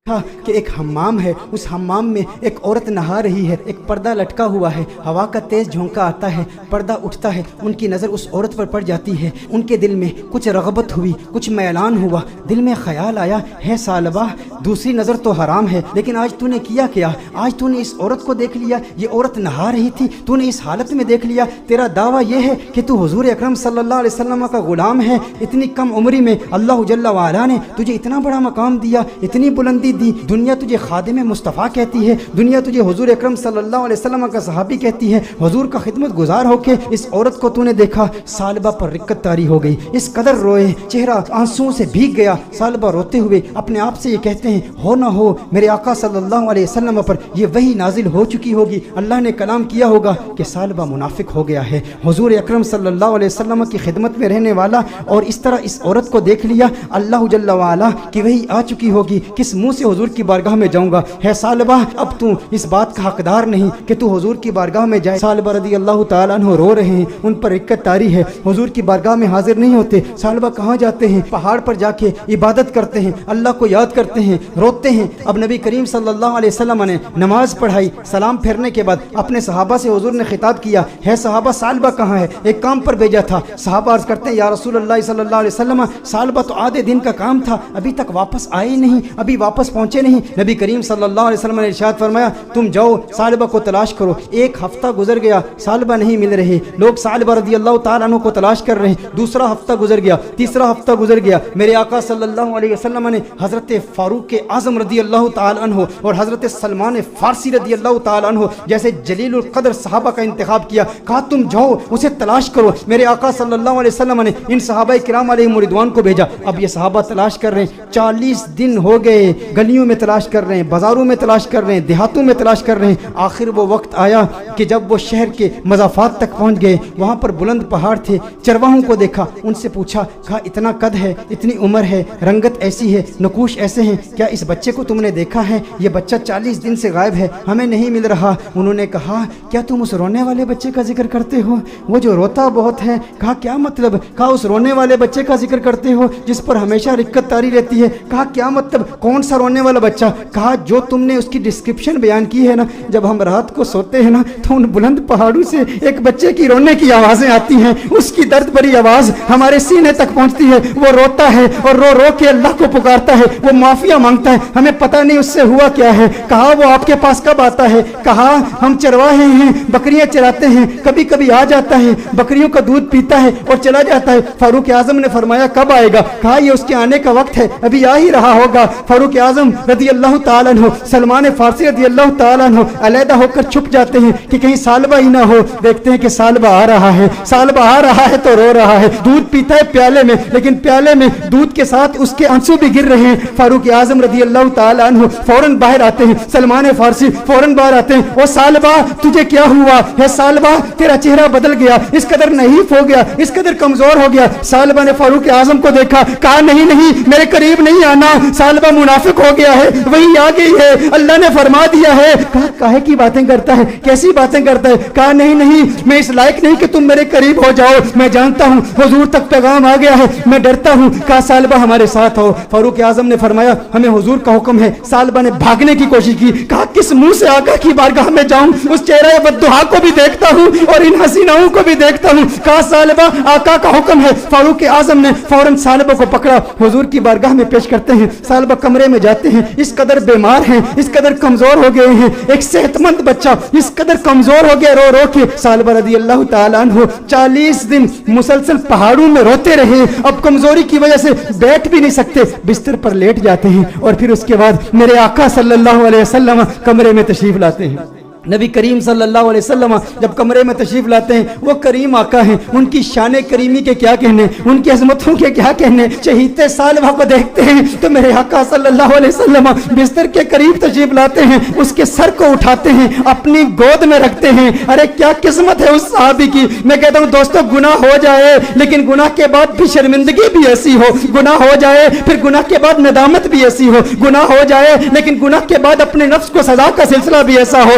کہ ایک حمام ہے، اس حمام میں ایک عورت نہا رہی ہے، ایک پردہ لٹکا ہوا ہے، ہوا کا تیز جھونکا آتا ہے، پردہ اٹھتا ہے، ان کی نظر اس عورت پر پڑ جاتی ہے، ان کے دل میں کچھ رغبت ہوئی، کچھ میلان ہوا، دل میں خیال آیا ہے ثعلبہ دوسری نظر تو حرام ہے، لیکن آج تو نے کیا کیا؟ آج تو نے اس عورت کو دیکھ لیا، یہ عورت نہا رہی تھی، تو نے اس حالت میں دیکھ لیا، تیرا دعویٰ یہ ہے کہ تو حضور اکرم صلی اللہ علیہ وسلم کا غلام ہے، اتنی کم عمری میں اللہ جل وعلا نے تجھے اتنا بڑا مقام دیا، اتنی بلندی دی، دنیا تجھے خادم مصطفیٰ کہتی ہے، دنیا تجھے حضور اکرم صلی اللہ علیہ وسلم کا صحابی کہتی ہے، حضور کا خدمت گزار ہو کے اس عورت کو تو نے دیکھا، ثعلبہ پر رقت طاری ہو گئی، اس قدر روئے، چہرہ آنسوؤں سے بھیگ گیا، ثعلبہ روتے ہوئے اپنے آپ سے یہ کہتے ہیں، ہو نہ ہو میرے آقا صلی اللہ علیہ وسلم پر یہ وحی نازل ہو چکی ہوگی، اللہ نے کلام کیا ہوگا کہ ثعلبہ منافق ہو گیا ہے، حضور اکرم صلی اللہ علیہ وسلم کی خدمت میں رہنے والا، اور اس طرح اس عورت کو دیکھ لیا، اللہ جل وعلا کی وحی آ چکی ہوگی، کس منہ سے حضور کی بارگاہ میں جاؤں گا؟ ہے ثعلبہ اب تو اس بات کا حقدار نہیں کہ تو حضور کی بارگاہ میں جائے۔ ثعلبہ رضی اللہ تعالیٰ عنہ رو رہے ہیں، ان پر رقت طاری ہے، حضور کی بارگاہ میں حاضر نہیں ہوتے، ثعلبہ کہاں جاتے ہیں؟ پہاڑ پر جا کے عبادت کرتے ہیں، اللہ کو یاد کرتے ہیں، روتے ہیں۔ اب نبی کریم صلی اللہ علیہ وسلم نے نماز پڑھائی، سلام پھیرنے کے بعد اپنے صحابہ سے حضور نے خطاب کیا، ہے صحابہ ثعلبہ کہاں ہے؟ ایک کام پر بھیجا تھا۔ صحابہ عرض کرتے ہیں، یا رسول اللہ صلی اللہ علیہ وسلم ثعلبہ تو آدھے دن کا کام تھا، ابھی تک واپس آئے نہیں، ابھی واپس پہنچے نہیں۔ نبی کریم صلی اللہ علیہ وسلم نے ارشاد فرمایا، تم جاؤ ثعلبہ کو تلاش کرو۔ ایک ہفتہ گزر گیا، ثعلبہ نہیں مل رہے، لوگ ثعلبہ رضی اللہ تعالیٰ عنہ کو تلاش کر رہے ہیں۔ دوسرا ہفتہ گزر گیا، تیسرا ہفتہ گزر گیا، میرے آقا صلی اللہ علیہ وسلم نے حضرت فاروق اعظم رضی اللہ تعالیٰ عنہ اور حضرت سلمان فارسی رضی اللہ تعالیٰ عنہ جیسے جلیل القدر صحابہ کا انتخاب کیا، کہا تم جاؤ اسے تلاش کرو۔ میرے آقا صلی اللہ علیہ وسلم نے ان صحابہ کرام علیہم رضوان کو بھیجا، اب یہ صحابہ تلاش کر رہے ہیں، 40 دن ہو گئے، گلیوں میں تلاش کر رہے ہیں، بازاروں میں تلاش کر رہے ہیں، دیہاتوں میں تلاش کر رہے ہیں۔ آخر وہ وقت آیا کہ جب وہ شہر کے مضافات تک پہنچ گئے، وہاں پر بلند پہاڑ تھے، چرواہوں کو دیکھا، ان سے پوچھا، کہا اتنا قد ہے، اتنی عمر ہے، رنگت ایسی ہے، نقوش ایسے ہیں، کیا اس بچے کو تم نے دیکھا ہے؟ یہ بچہ 40 دن سے غائب ہے، ہمیں نہیں مل رہا۔ انہوں نے کہا، کیا تم اس رونے والے بچے کا ذکر کرتے ہو؟ وہ جو روتا بہت ہے۔ کہا کیا مطلب؟ کہا اس رونے والے بچے کا ذکر کرتے ہو جس پر ہمیشہ رقت طاری رہتی ہے۔ کہا کیا مطلب؟ کون سا رونے والا بچہ؟ کہا جو تم نے اس کی ڈسکرپشن بیان کی ہے نا، جب ہم رات کو سوتے ہیں نا تو ان بلند پہاڑوں سے ایک بچے کی رونے کی آوازیں آتی ہیں، اس کی درد بھری آواز ہمارے سینے تک پہنچتی ہے، وہ روتا ہے اور رو رو کے اللہ کو پکارتا ہے، وہ معافیا مانگتا ہے، ہمیں پتہ نہیں اس سے ہوا کیا ہے۔ کہا وہ آپ کے پاس کب آتا ہے؟ کہا ہم چرواہے ہیں، بکریاں چراتے ہیں، کبھی کبھی آ جاتا ہے، بکریوں کا دودھ پیتا ہے اور چلا جاتا ہے۔ فاروق اعظم نے فرمایا کب آئے گا؟ کہا یہ اس کے آنے کا وقت ہے، ابھی آ ہی رہا ہوگا۔ فاروق اعظم رضی اللہ تعالیٰ عنہ، سلمان فارسی رضی اللہ تعالیٰ عنہ علیحدہ ہو کر چھپ جاتے ہیں کہ کہیں ثعلبہ ہی نہ ہو۔ دیکھتے ہیں کہ ثعلبہ آ رہا ہے، ثعلبہ آ رہا ہے تو رو رہا ہے، دودھ پیتا ہے پیالے میں، لیکن پیالے میں دودھ کے ساتھ اس کے آنسو بھی گر رہے ہیں۔ فاروق اعظم رضی اللہ تعالیٰ عنہ فوراً باہر آتے ہیں، سلمان فارسی فوراً باہر آتے ہیں، او ثعلبہ تجھے کیا ہوا ہے؟ ثعلبہ تیرا چہرہ بدل گیا، اس قدر نحیف ہو گیا، اس قدر کمزور ہو گیا۔ ثعلبہ نے فاروق اعظم کو دیکھا، کہا نہیں نہیں میرے قریب نہیں آنا، ثعلبہ منافق ہو گیا ہے، وہی آ گئی ہے، اللہ نے فرما دیا ہے۔ کہا کاہے کی باتیں کرتا ہے، کیسی باتیں کرتا ہے؟ کہا نہیں نہیں میں اس لائق نہیں کہ تم میرے قریب ہو جاؤ، میں جانتا ہوں حضور تک پیغام آ گیا ہے، میں ڈرتا ہوں۔ کہا ثعلبہ ہمارے ساتھ ہو۔ فاروق اعظم نے فرمایا ہمیں حضور کا حکم ہے۔ ثعلبہ نے بھاگنے کی کوشش کی، کہا کس منہ سے آقا کی بارگاہ میں جاؤں؟ اس چہرہ بددعا کو بھی دیکھتا ہوں اور ان حسیناؤں کو بھی دیکھتا ہوں۔ کہا ثعلبہ آقا کا حکم ہے۔ فاروق اعظم نے فوراً ثعلبہ کو پکڑا، حضور کی بارگاہ میں پیش کرتے ہیں۔ ثعلبہ کمرے میں جاتے ہیں، اس قدر بیمار ہیں، اس قدر کمزور ہو گئے ہیں، ایک صحت مند بچہ اس قدر کمزور ہو گیا، رو رو کے۔ ثعلبہ رضی اللہ تعالیٰ عنہ 40 دن مسلسل پہاڑوں میں روتے رہے، اب کمزوری کی وجہ سے بیٹھ بھی نہیں سکتے، بستر پر لیٹ جاتے ہیں، اور پھر اس کے بعد میرے آقا صلی اللہ علیہ وسلم کمرے میں تشریف لاتے ہیں۔ نبی کریم صلی اللہ علیہ وسلم جب کمرے میں تشریف لاتے ہیں، وہ کریم آقا ہیں، ان کی شان کریمی کے کیا کہنے، ان کی عظمتوں کے کیا کہنے۔ چہیتے ثعلبہ کو دیکھتے ہیں تو میرے آقا صلی اللہ علیہ وسلم بستر کے قریب تشریف لاتے ہیں، اس کے سر کو اٹھاتے ہیں، اپنی گود میں رکھتے ہیں۔ ارے کیا قسمت ہے اس صحابی کی۔ میں کہتا ہوں دوستو، گناہ ہو جائے لیکن گناہ کے بعد بھی شرمندگی بھی ایسی ہو، گناہ ہو جائے پھر گناہ کے بعد ندامت بھی ایسی ہو، گناہ ہو جائے لیکن گناہ کے بعد اپنے نفس کو سزا کا سلسلہ بھی ایسا ہو،